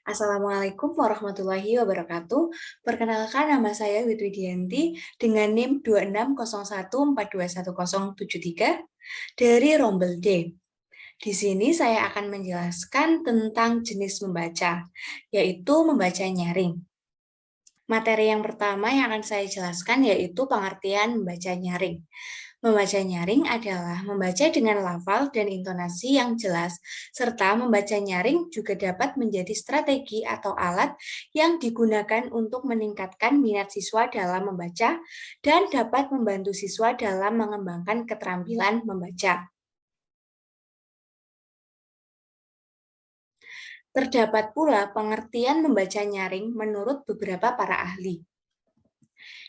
Assalamualaikum warahmatullahi wabarakatuh. Perkenalkan, nama saya Witwidianti dengan NIM 2601421073 dari Rombel D. Di sini saya akan menjelaskan tentang jenis membaca, yaitu membaca nyaring. Materi yang pertama yang akan saya jelaskan yaitu pengertian membaca nyaring. Membaca nyaring adalah membaca dengan lafal dan intonasi yang jelas, serta membaca nyaring juga dapat menjadi strategi atau alat yang digunakan untuk meningkatkan minat siswa dalam membaca dan dapat membantu siswa dalam mengembangkan keterampilan membaca. Terdapat pula pengertian membaca nyaring menurut beberapa para ahli.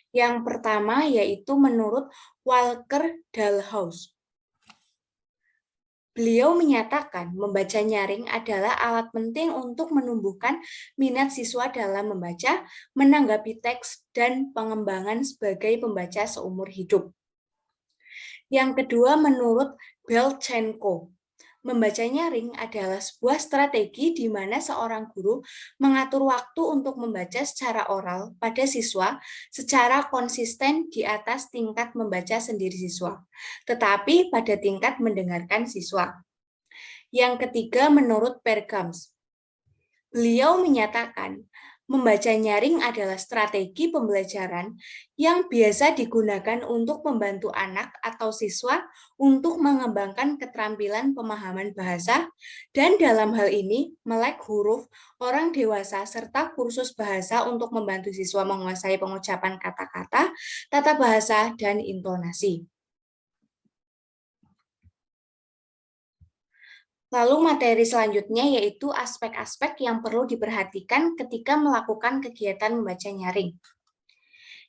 Yang pertama yaitu menurut Walker Dalhouse. Beliau menyatakan membaca nyaring adalah alat penting untuk menumbuhkan minat siswa dalam membaca, menanggapi teks, dan pengembangan sebagai pembaca seumur hidup. Yang kedua menurut Belchenko. Membaca nyaring adalah sebuah strategi di mana seorang guru mengatur waktu untuk membaca secara oral pada siswa secara konsisten di atas tingkat membaca sendiri siswa, tetapi pada tingkat mendengarkan siswa. Yang ketiga menurut Pergams. Beliau menyatakan membaca nyaring adalah strategi pembelajaran yang biasa digunakan untuk membantu anak atau siswa untuk mengembangkan keterampilan pemahaman bahasa dan dalam hal ini melek huruf orang dewasa serta kursus bahasa untuk membantu siswa menguasai pengucapan kata-kata, tata bahasa, dan intonasi. Lalu materi selanjutnya yaitu aspek-aspek yang perlu diperhatikan ketika melakukan kegiatan membaca nyaring.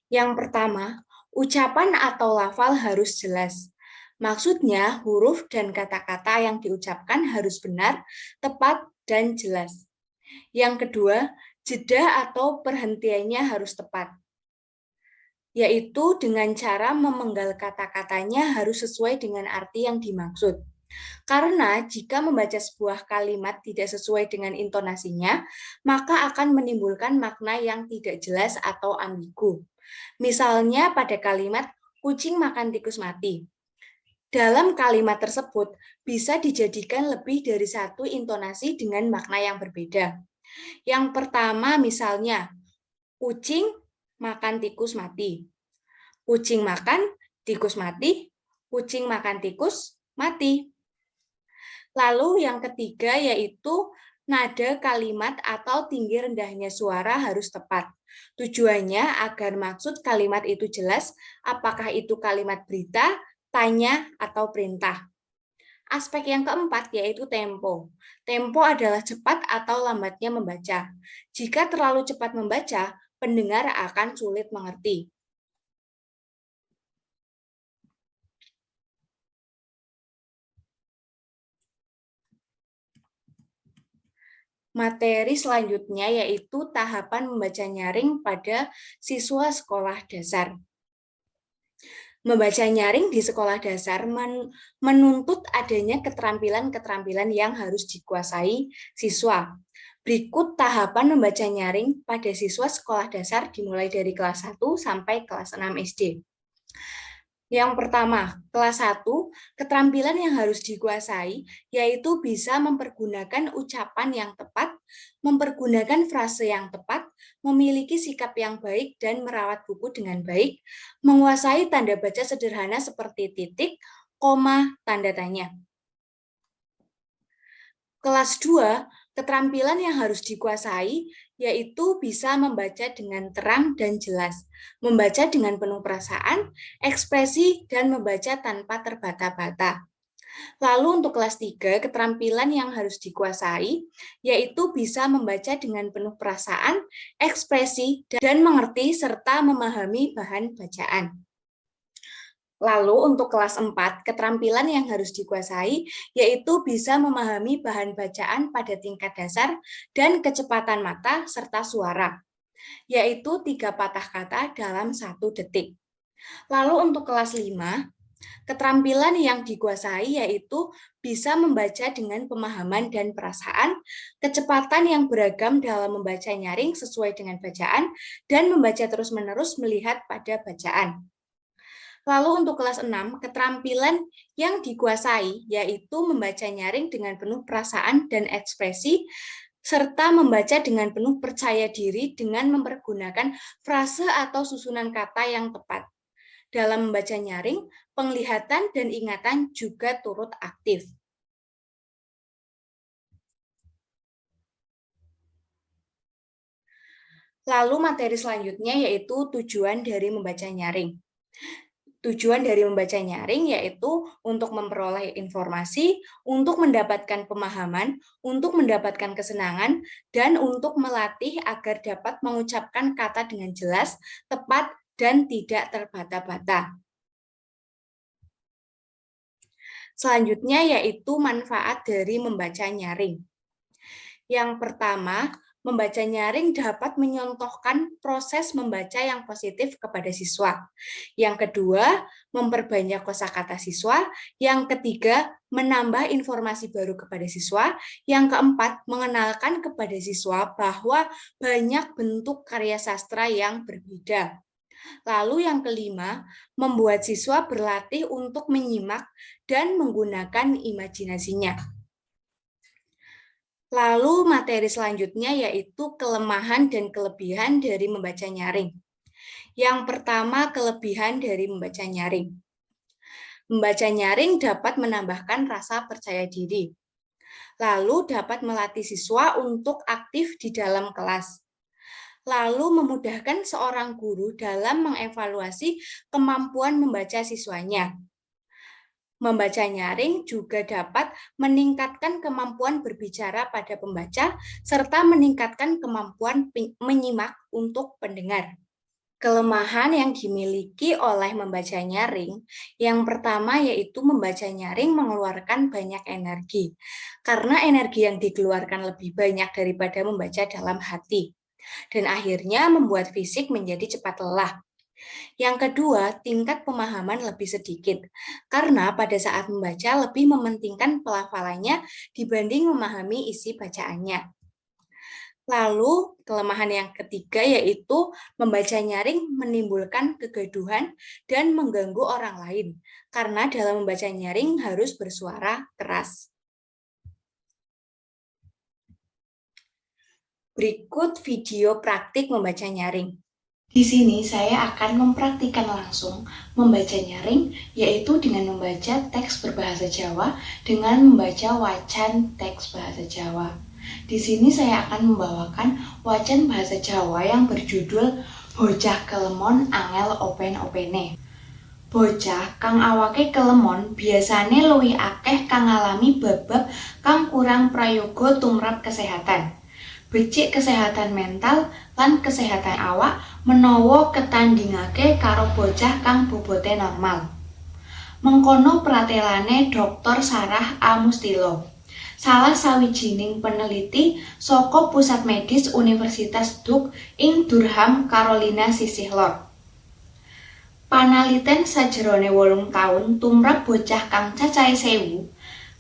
Yang pertama, ucapan atau lafal harus jelas. Maksudnya, huruf dan kata-kata yang diucapkan harus benar, tepat, dan jelas. Yang kedua, jeda atau perhentiannya harus tepat, yaitu dengan cara memenggal kata-katanya harus sesuai dengan arti yang dimaksud. Karena jika membaca sebuah kalimat tidak sesuai dengan intonasinya, maka akan menimbulkan makna yang tidak jelas atau ambigu. Misalnya pada kalimat kucing makan tikus mati. Dalam kalimat tersebut bisa dijadikan lebih dari satu intonasi dengan makna yang berbeda. Yang pertama misalnya, kucing makan tikus mati. Kucing makan, tikus mati. Kucing makan tikus, mati. Lalu yang ketiga yaitu nada kalimat atau tinggi rendahnya suara harus tepat. Tujuannya agar maksud kalimat itu jelas, apakah itu kalimat berita, tanya, atau perintah. Aspek yang keempat yaitu tempo. Tempo adalah cepat atau lambatnya membaca. Jika terlalu cepat membaca, pendengar akan sulit mengerti. Materi selanjutnya yaitu tahapan membaca nyaring pada siswa sekolah dasar. Membaca nyaring di sekolah dasar menuntut adanya keterampilan-keterampilan yang harus dikuasai siswa. Berikut tahapan membaca nyaring pada siswa sekolah dasar dimulai dari kelas 1 sampai kelas 6 SD. Yang pertama, kelas 1, keterampilan yang harus dikuasai yaitu bisa mempergunakan ucapan yang tepat, mempergunakan frase yang tepat, memiliki sikap yang baik dan merawat buku dengan baik, menguasai tanda baca sederhana seperti titik, koma, tanda tanya. Kelas 2, keterampilan yang harus dikuasai yaitu bisa membaca dengan terang dan jelas, membaca dengan penuh perasaan, ekspresi, dan membaca tanpa terbata-bata. Lalu untuk kelas 3, keterampilan yang harus dikuasai yaitu bisa membaca dengan penuh perasaan, ekspresi, dan mengerti serta memahami bahan bacaan. Lalu untuk kelas 4, keterampilan yang harus dikuasai yaitu bisa memahami bahan bacaan pada tingkat dasar dan kecepatan mata serta suara, yaitu 3 patah kata dalam 1 detik. Lalu untuk kelas 5, Keterampilan yang dikuasai yaitu bisa membaca dengan pemahaman dan perasaan, kecepatan yang beragam dalam membaca nyaring sesuai dengan bacaan, dan membaca terus-menerus melihat pada bacaan. Lalu untuk kelas 6, keterampilan yang dikuasai yaitu membaca nyaring dengan penuh perasaan dan ekspresi, serta membaca dengan penuh percaya diri dengan mempergunakan frase atau susunan kata yang tepat. Dalam membaca nyaring, penglihatan dan ingatan juga turut aktif. Lalu materi selanjutnya yaitu tujuan dari membaca nyaring. Tujuan dari membaca nyaring yaitu untuk memperoleh informasi, untuk mendapatkan pemahaman, untuk mendapatkan kesenangan, dan untuk melatih agar dapat mengucapkan kata dengan jelas, tepat, dan tidak terbata-bata. Selanjutnya yaitu manfaat dari membaca nyaring. Yang pertama, membaca nyaring dapat menyontohkan proses membaca yang positif kepada siswa. Yang kedua, memperbanyak kosakata siswa. Yang ketiga, menambah informasi baru kepada siswa. Yang keempat, mengenalkan kepada siswa bahwa banyak bentuk karya sastra yang berbeda. Lalu yang kelima, membuat siswa berlatih untuk menyimak dan menggunakan imajinasinya. Lalu materi selanjutnya yaitu kelemahan dan kelebihan dari membaca nyaring. Yang pertama, kelebihan dari membaca nyaring. Membaca nyaring dapat menambahkan rasa percaya diri. Lalu dapat melatih siswa untuk aktif di dalam kelas. Lalu memudahkan seorang guru dalam mengevaluasi kemampuan membaca siswanya. Membaca nyaring juga dapat meningkatkan kemampuan berbicara pada pembaca, serta meningkatkan kemampuan menyimak untuk pendengar. Kelemahan yang dimiliki oleh membaca nyaring, yang pertama yaitu membaca nyaring mengeluarkan banyak energi, karena energi yang dikeluarkan lebih banyak daripada membaca dalam hati, dan akhirnya membuat fisik menjadi cepat lelah. Yang kedua, tingkat pemahaman lebih sedikit, karena pada saat membaca lebih mementingkan pelafalannya dibanding memahami isi bacaannya. Lalu, kelemahan yang ketiga yaitu membaca nyaring menimbulkan kegaduhan dan mengganggu orang lain, karena dalam membaca nyaring harus bersuara keras. Berikut video praktik membaca nyaring. Di sini saya akan mempraktikkan langsung membaca nyaring, yaitu dengan membaca teks berbahasa Jawa dengan membaca wacan teks bahasa Jawa. Di sini saya akan membawakan wacan bahasa Jawa yang berjudul Bocah Kelemon Angel Open-opene. Bocah kang awake kelemon biasane luwih akeh kang ngalami bab-bab kang kurang prayoga tumrap kesehatan. Becik kesehatan mental lan kesehatan awak menawa ketandingake karo bocah kang bobote normal. Mengkono pratelane Dr. Sarah A. Mustilo, salah sawijining peneliti saka Pusat Medis Universitas Duke ing Durham, Carolina sisih lor. Panaliten sajerone 8 taun tumrap bocah kang cacahe 1000,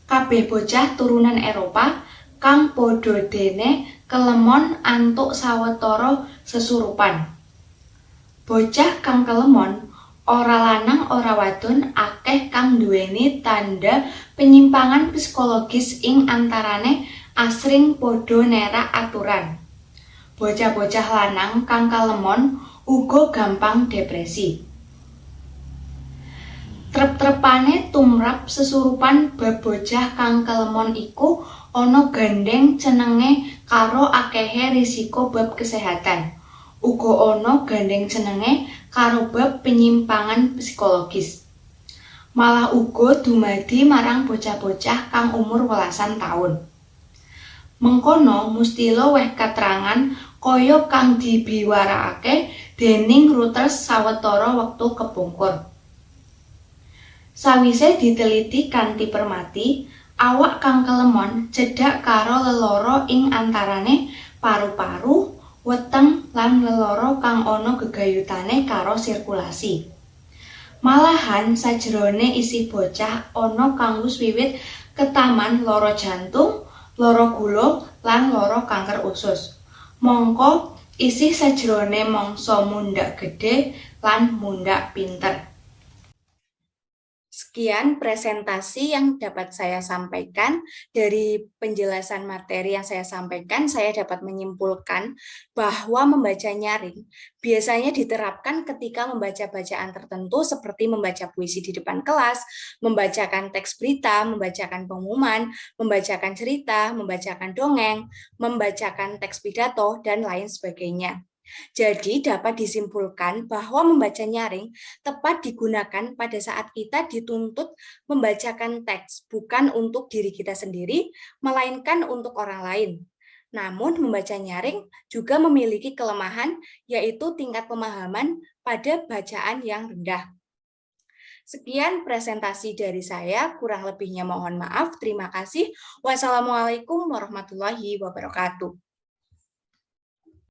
kabeh bocah turunan Eropa kang padha dene kelemon antuk sawetara sesurupan. Bocah kang kelemon, ora lanang ora wadon akeh kang duweni tanda penyimpangan psikologis ing antarane asring padha nerak aturan. Bocah-bocah lanang kang kelemon uga gampang depresi. Trep-trepane tumrap sesurupan bab bocah kang kelemon iku ana gandeng cenenge karo akehe risiko bab kesehatan. Uga ana gandeng cenenge karo bab penyimpangan psikologis. Malah uga dumadi marang bocah-bocah kang umur welasan taun. Mengkono Mustilo weh katerangan kaya kang dibiwarakake dening Reuters sawetara wektu kepungkur. Sawise diteliti kanthi permati, awak kang kelemon cedhak karo lelara ing antarane paru-paru, weteng lan lelara kang ana gegayutane karo sirkulasi. Malahan sajrone isi bocah ana kang wis wiwit ketaman lara jantung, lara gula, lan lara kanker usus. Mongko isih sajrone mangsa mundhak gedhe lan mundhak pinter. Sekian presentasi yang dapat saya sampaikan. Dari penjelasan materi yang saya sampaikan, saya dapat menyimpulkan bahwa membaca nyaring biasanya diterapkan ketika membaca bacaan tertentu seperti membaca puisi di depan kelas, membacakan teks berita, membacakan pengumuman, membacakan cerita, membacakan dongeng, membacakan teks pidato, dan lain sebagainya. Jadi dapat disimpulkan bahwa membaca nyaring tepat digunakan pada saat kita dituntut membacakan teks, bukan untuk diri kita sendiri, melainkan untuk orang lain. Namun membaca nyaring juga memiliki kelemahan, yaitu tingkat pemahaman pada bacaan yang rendah. Sekian presentasi dari saya, kurang lebihnya mohon maaf. Terima kasih. Wassalamualaikum warahmatullahi wabarakatuh.